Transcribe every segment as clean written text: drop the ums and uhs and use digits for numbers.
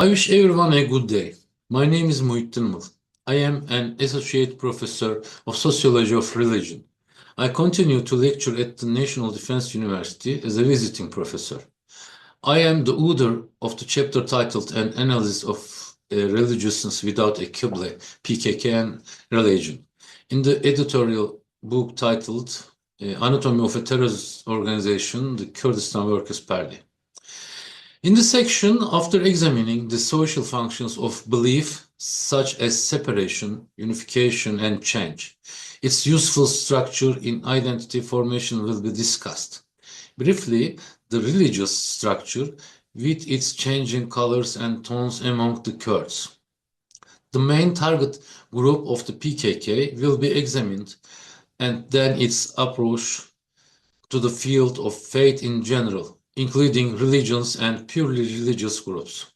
I wish everyone a good day. My name is Muhittin IMIL. I am an associate professor of sociology of religion. I continue to lecture at the National Defense University as a visiting professor. I am the author of the chapter titled An Analysis of Religiousness Without a Kibla, PKK and Religion, in the editorial book titled Anatomy of a Terrorist Organization, the Kurdistan Workers' Party. In this section, after examining the social functions of belief, such as separation, unification, and change, its useful structure in identity formation will be discussed. Briefly, the religious structure with its changing colors and tones among the Kurds. The main target group of the PKK will be examined, and then its approach to the field of faith in general, including religions and purely religious groups,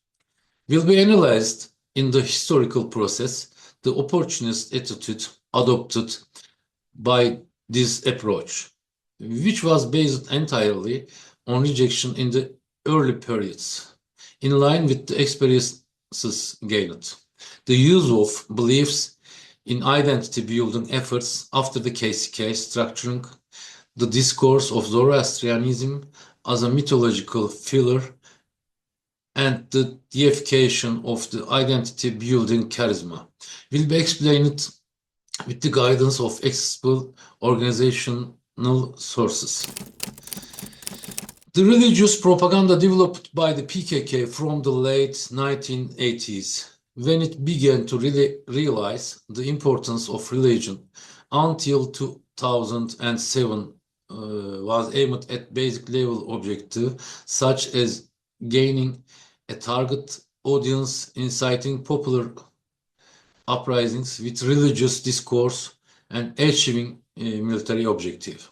will be analyzed in the historical process, the opportunist attitude adopted by this approach, which was based entirely on rejection in the early periods, in line with the experiences gained. The use of beliefs in identity-building efforts after the KCK structuring the discourse of Zoroastrianism as a mythological filler and the deification of the identity-building charisma will be explained with the guidance of accessible organizational sources. The religious propaganda developed by the PKK from the late 1980s, when it began to really realize the importance of religion, until 2007 was aimed at basic level objective, such as gaining a target audience, inciting popular uprisings with religious discourse, and achieving a military objective.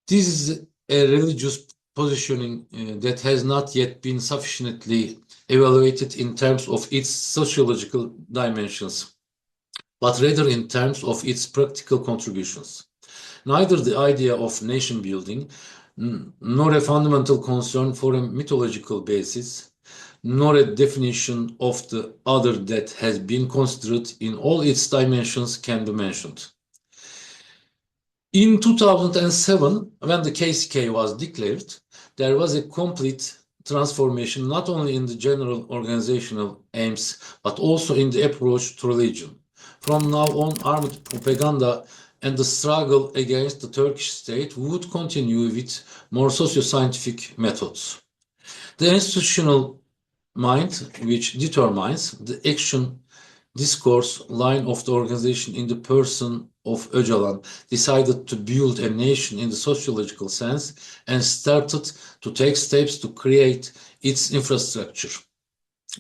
This is a religious positioning that has not yet been sufficiently evaluated in terms of its sociological dimensions, but rather in terms of its practical contributions. Neither the idea of nation building, nor a fundamental concern for a mythological basis, nor a definition of the other that has been considered in all its dimensions can be mentioned. In 2007, when the KCK was declared, there was a complete transformation not only in the general organizational aims, but also in the approach to religion. From now on, armed propaganda and the struggle against the Turkish state would continue with more socio-scientific methods. The institutional mind, which determines the action discourse line of the organization in the person of Öcalan, decided to build a nation in the sociological sense and started to take steps to create its infrastructure.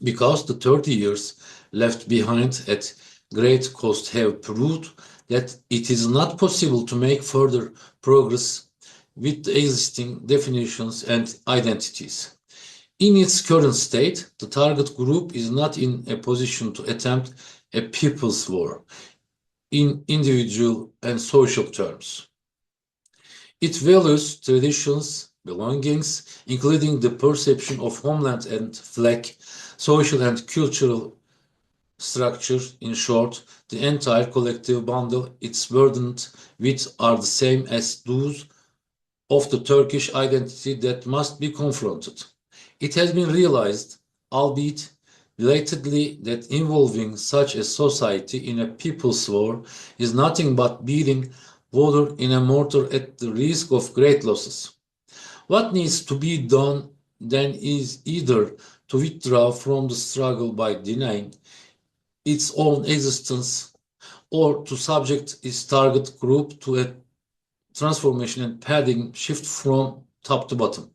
Because the 30 years left behind at great cost have proved that it is not possible to make further progress with the existing definitions and identities. In its current state, the target group is not in a position to attempt a people's war in individual and social terms. It values traditions, belongings, including the perception of homeland and flag, social and cultural structure, in short, the entire collective bundle it's burdened with are the same as those of the Turkish identity that must be confronted. It has been realized, albeit belatedly, that involving such a society in a people's war is nothing but beating water in a mortar at the risk of great losses. What needs to be done then is either to withdraw from the struggle by denying its own existence, or to subject its target group to a transformation and paradigm shift from top to bottom.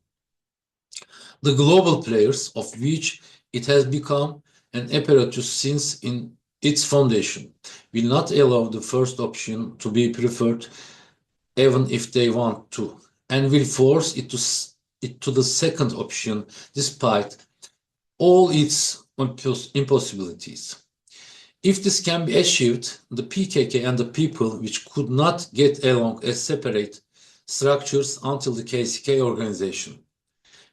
The global players, of which it has become an apparatus since in its foundation, will not allow the first option to be preferred even if they want to, and will force it to the second option despite all its impossibilities. If this can be achieved, the PKK and the people which could not get along as separate structures until the KCK organization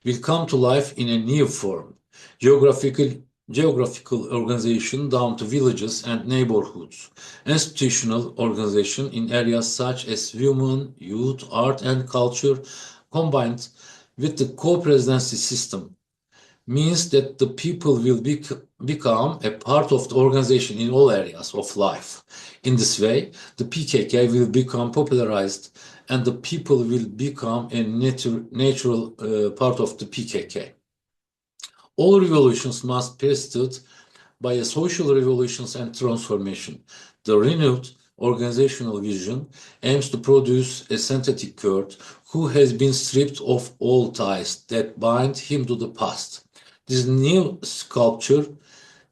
will come to life in a new form, geographical organization down to villages and neighborhoods, institutional organization in areas such as women, youth, art and culture, combined with the co-presidency system, means that the people will become a part of the organization in all areas of life. In this way, the PKK will become popularized and the people will become a natural part of the PKK. All revolutions must be preceded by a social revolutions and transformation. The renewed organizational vision aims to produce a synthetic Kurd who has been stripped of all ties that bind him to the past. This new sculpture,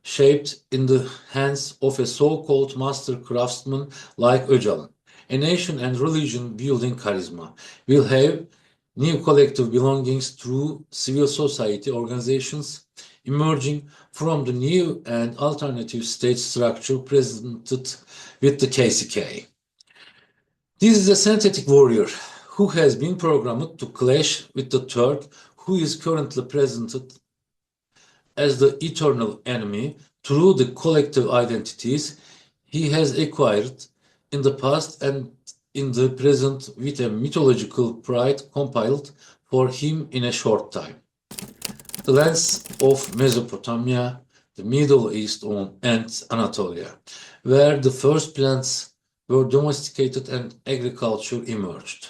shaped in the hands of a so-called master craftsman like Öcalan, a nation and religion building charisma, will have new collective belongings through civil society organizations emerging from the new and alternative state structure presented with the KCK. This is a synthetic warrior who has been programmed to clash with the Turk, who is currently presented as the eternal enemy through the collective identities he has acquired in the past and in the present with a mythological pride compiled for him in a short time. The lands of Mesopotamia, the Middle East and Anatolia, where the first plants were domesticated and agriculture emerged,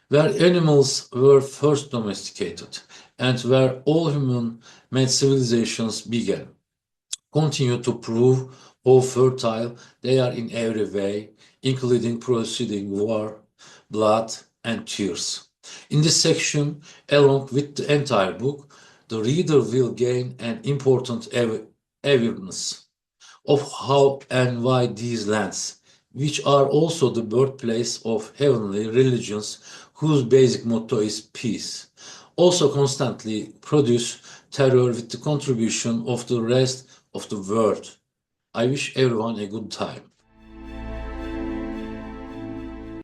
where animals were first domesticated, and where all human-made civilizations began, continue to prove how fertile they are in every way, including proceeding war, blood, and tears. In this section, along with the entire book, the reader will gain an important awareness of how and why these lands, which are also the birthplace of heavenly religions whose basic motto is peace, also constantly produce terror with the contribution of the rest of the world. I wish everyone a good time.